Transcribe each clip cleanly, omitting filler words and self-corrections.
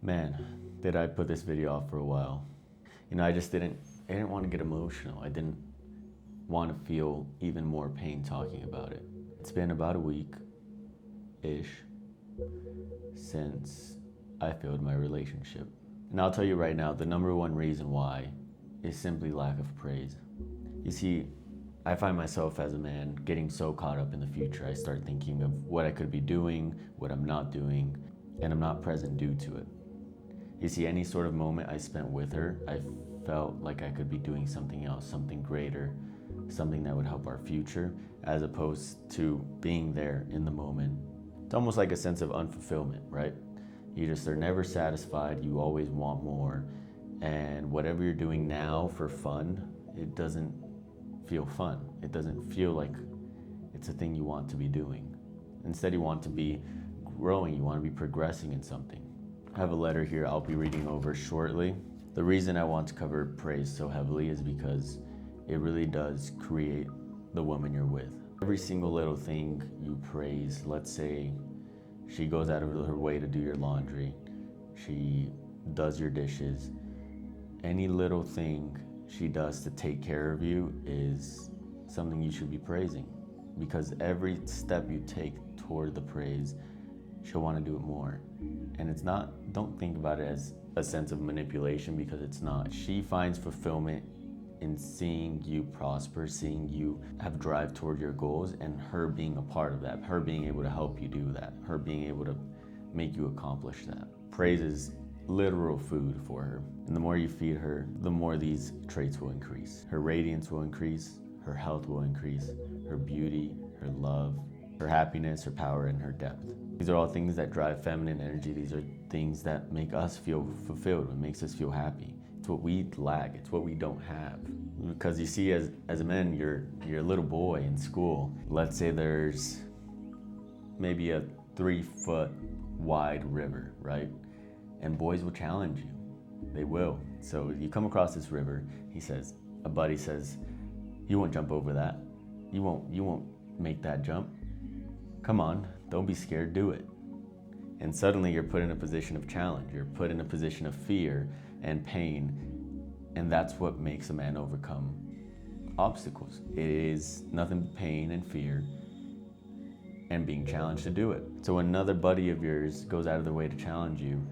Man, did I put this video off for a while. I didn't want to get emotional. I didn't want to feel even more pain talking about it. It's been about a week-ish since I failed my relationship. And I'll tell you right now, the number one reason why is simply lack of praise. You see, I find myself as a man getting so caught up in the future. I start thinking of what I could be doing, what I'm not doing, and I'm not present due to it. You see, any sort of moment I spent with her, I felt like I could be doing something else, something greater, something that would help our future, as opposed to being there in the moment. It's almost like a sense of unfulfillment, right? You just are never satisfied, you always want more, and whatever you're doing now for fun, it doesn't feel fun. It doesn't feel like it's a thing you want to be doing. Instead, you want to be growing, you want to be progressing in something. I have a letter here I'll be reading over shortly. The reason I want to cover praise so heavily is because it really does create the woman you're with. Every single little thing you praise, let's say she goes out of her way to do your laundry, she does your dishes, any little thing she does to take care of you is something you should be praising, because every step you take toward the praise, she'll want to do it more. And it's not, don't think about it as a sense of manipulation, because it's not. She finds fulfillment in seeing you prosper, seeing you have drive toward your goals, and her being a part of that, her being able to help you do that, her being able to make you accomplish that. Praise is literal food for her. And the more you feed her, the more these traits will increase. Her radiance will increase, her health will increase, her beauty, her love, her happiness, her power, and her depth. These are all things that drive feminine energy. These are things that make us feel fulfilled, it makes us feel happy. It's what we lack, it's what we don't have. Because you see, as a man, you're a little boy in school. Let's say there's maybe a 3-foot wide river, right? And boys will challenge you. They will. So you come across this river, a buddy says, you won't jump over that. You won't make that jump. Come on, don't be scared, do it. And suddenly you're put in a position of challenge. You're put in a position of fear and pain. And that's what makes a man overcome obstacles. It is nothing but pain and fear and being challenged to do it. So when another buddy of yours goes out of their way to challenge you,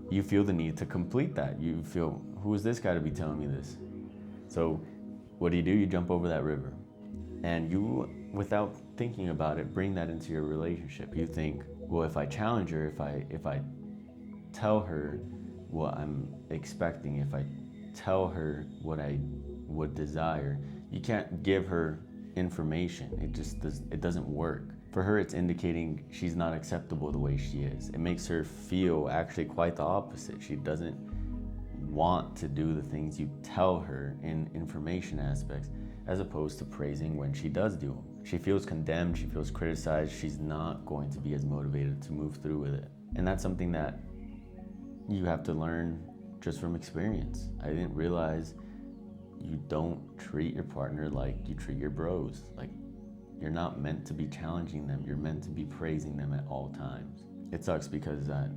you feel the need to complete that. You feel, who is this guy to be telling me this? So what do? You jump over that river. And you, without thinking about it, bring that into your relationship. You think, well, if I challenge her, if I tell her what I'm expecting, if I tell her what I would desire, you can't give her information. It doesn't work. For her, it's indicating she's not acceptable the way she is. It makes her feel actually quite the opposite. She doesn't want to do the things you tell her in information aspects, as opposed to praising when she does do them. She feels condemned, she feels criticized, she's not going to be as motivated to move through with it. And that's something that you have to learn just from experience. I didn't realize you don't treat your partner like you treat your bros. Like, you're not meant to be challenging them, you're meant to be praising them at all times. It sucks because I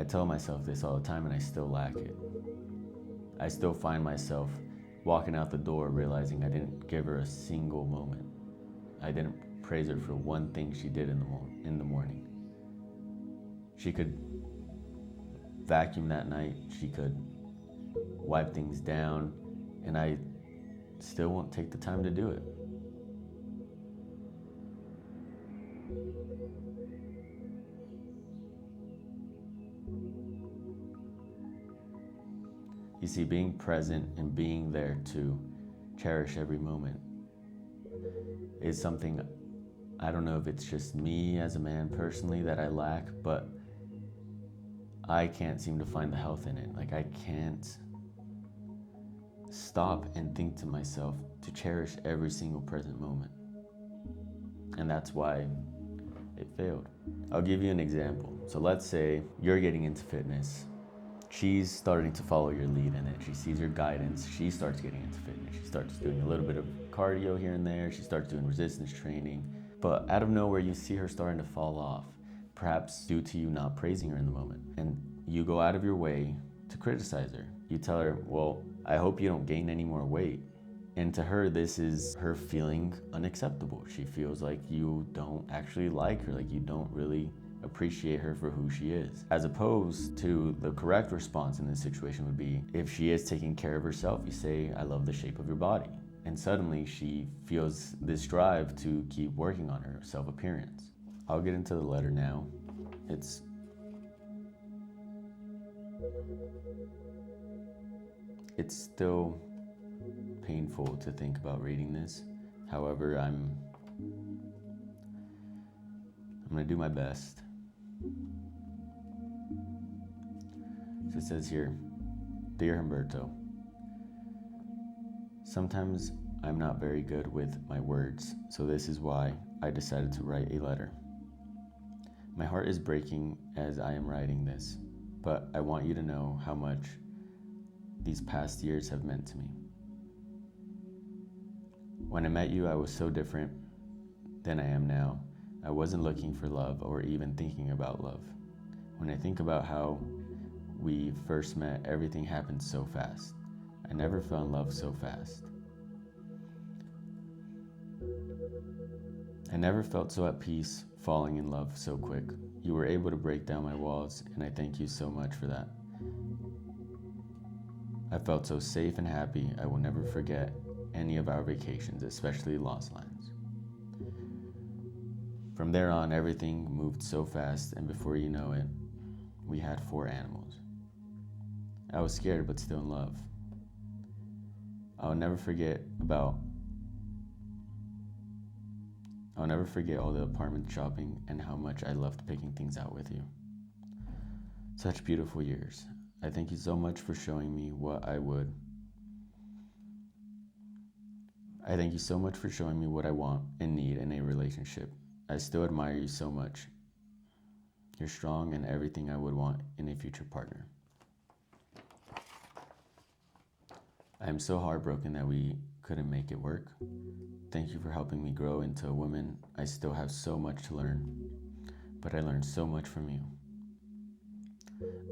tell myself this all the time and I still lack it. I still find myself walking out the door realizing I didn't give her a single moment. I didn't praise her for one thing she did in the morning. She could vacuum that night, she could wipe things down, and I still won't take the time to do it. You see, being present and being there to cherish every moment is something, I don't know if it's just me as a man personally that I lack, but I can't seem to find the health in it. Like, I can't stop and think to myself to cherish every single present moment. And that's why it failed. I'll give you an example. So let's say you're getting into fitness. She's starting to follow your lead in it. She sees your guidance. She starts getting into fitness. She starts doing a little bit of cardio here and there. She starts doing resistance training. But out of nowhere, you see her starting to fall off. perhaps due to you not praising her in the moment. And you go out of your way to criticize her. You tell her, well, I hope you don't gain any more weight. And to her, this is her feeling unacceptable. She feels like you don't actually like her, like you don't really appreciate her for who she is. As opposed to the correct response in this situation would be, if she is taking care of herself, you say, I love the shape of your body. And suddenly she feels this drive to keep working on her self-appearance. I'll get into the letter now. It's still painful to think about reading this. However, I'm gonna do my best. So it says here, Dear Humberto, sometimes I'm not very good with my words, so this is why I decided to write a letter. My heart is breaking as I am writing this, but I want you to know how much these past years have meant to me. When I met you, I was so different than I am now. I wasn't looking for love or even thinking about love. When I think about how we first met, everything happened so fast. I never fell in love so fast. I never felt so at peace falling in love so quick. You were able to break down my walls, and I thank you so much for that. I felt so safe and happy. I will never forget any of our vacations, especially Lost Lands. From there on, everything moved so fast, and before you know it, we had 4 animals. I was scared, but still in love. I'll never forget all the apartment shopping and how much I loved picking things out with you. Such beautiful years. I thank you so much for showing me what I want and need in a relationship. I still admire you so much. You're strong and everything I would want in a future partner. I am so heartbroken that we couldn't make it work. Thank you for helping me grow into a woman. I still have so much to learn, but I learned so much from you.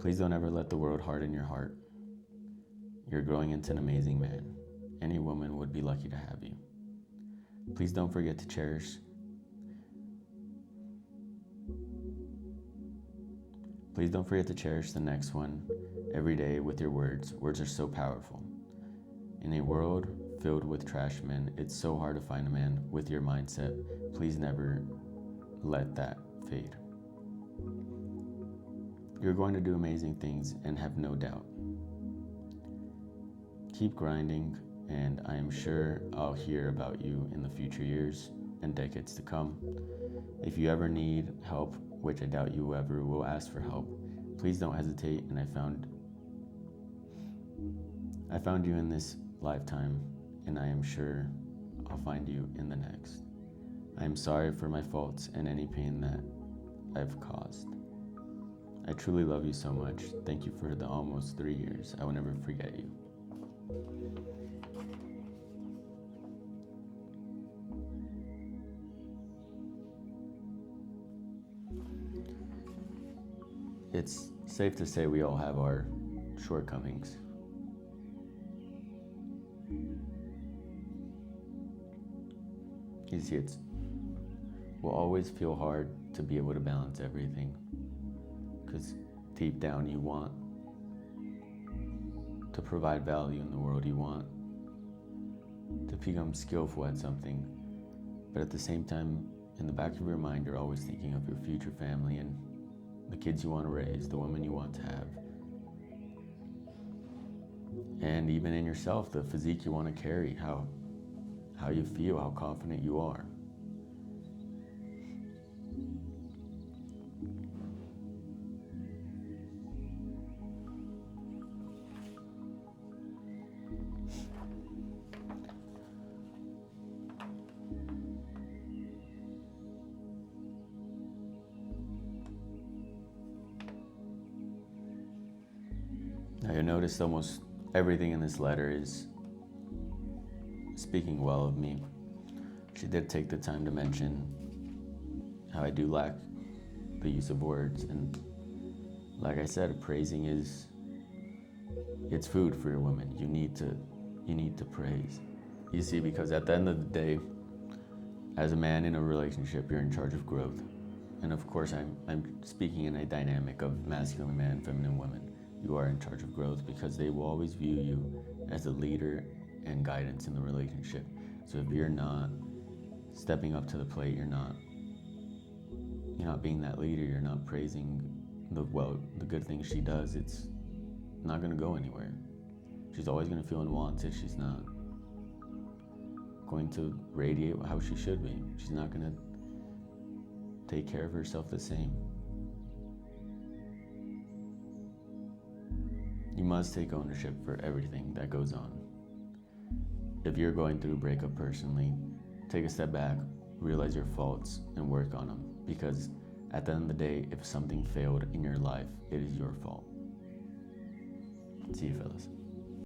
Please don't ever let the world harden your heart. You're growing into an amazing man. Any woman would be lucky to have you. Please don't forget to cherish the next one every day with your words. Words are so powerful. In a world filled with trash men, it's so hard to find a man with your mindset. Please never let that fade. You're going to do amazing things and have no doubt. Keep grinding, and I am sure I'll hear about you in the future years and decades to come. If you ever need help, which I doubt you ever will ask for help, please don't hesitate, and I found you in this lifetime, and I am sure I'll find you in the next. I am sorry for my faults and any pain that I've caused. I truly love you so much. Thank you for the almost 3 years. I will never forget you. It's safe to say we all have our shortcomings. You see, it will always feel hard to be able to balance everything, because deep down you want to provide value in the world. You want to become skillful at something, but at the same time, in the back of your mind, you're always thinking of your future family and the kids you want to raise, the woman you want to have, and even in yourself, the physique you want to carry, how you feel, how confident you are. Now you'll notice almost everything in this letter is speaking well of me. She did take the time to mention how I do lack the use of words. And like I said, praising it's food for your woman. You need to praise. You see, because at the end of the day, as a man in a relationship, you're in charge of growth. And of course, I'm speaking in a dynamic of masculine man, feminine woman. You are in charge of growth because they will always view you as a leader and guidance in the relationship. So if you're not stepping up to the plate, you're not being that leader, you're not praising the good things she does, it's not going to go anywhere. She's always going to feel unwanted. She's not going to radiate how she should be. She's not going to take care of herself the same. You must take ownership for everything that goes on. If you're going through a breakup personally, take a step back, realize your faults, and work on them. Because at the end of the day, if something failed in your life, it is your fault. See you, fellas.